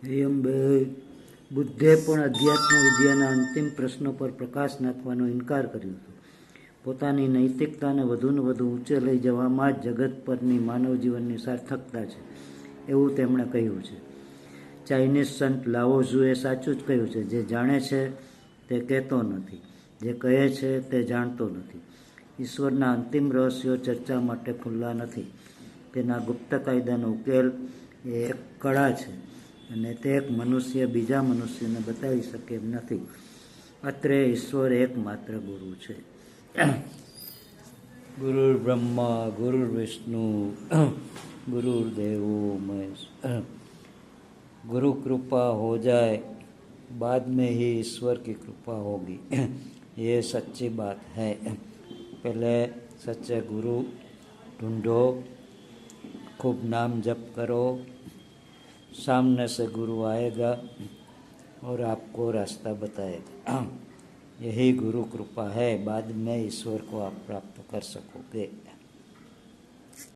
અંબે બુદ્ધે પણ અધ્યાત્મ વિદ્યાના અંતિમ પ્રશ્નો પર પ્રકાશ નાખવાનો ઇનકાર કર્યો હતો. પોતાની નૈતિકતાને વધુને વધુ ઊંચે લઈ જવામાં જ જગત પરની માનવ જીવનની સાર્થકતા છે એવું તેમણે કહ્યું છે. ચાઇનીઝ સંત લાઓ ઝુએ સાચું જ કહ્યું છે, જે જાણે છે તે કહેતો નથી, જે કહે છે તે જાણતો નથી. ઈશ્વરના અંતિમ રહસ્યો ચર્ચા માટે ખુલ્લા નથી. તેના ગુપ્ત કાયદાનો ઉકેલ એ એક કળા છે અને તે એક મનુષ્ય બીજા મનુષ્યને બતાવી શકે એમ નથી. અત્રે ઈશ્વર એકમાત્ર ગુરુ છે. ગુરુર બ્રહ્મા ગુરુર વિષ્ણુ गुरुर्देवो महेश्वर. गुरु कृपा हो जाए बाद में ही ईश्वर की कृपा होगी, ये सच्ची बात है. पहले सच्चे गुरु ढूंढो, खूब नाम जप करो, सामने से गुरु आएगा और आपको रास्ता बताएगा. यही गुरु कृपा है, बाद में ईश्वर को आप प्राप्त कर सकोगे.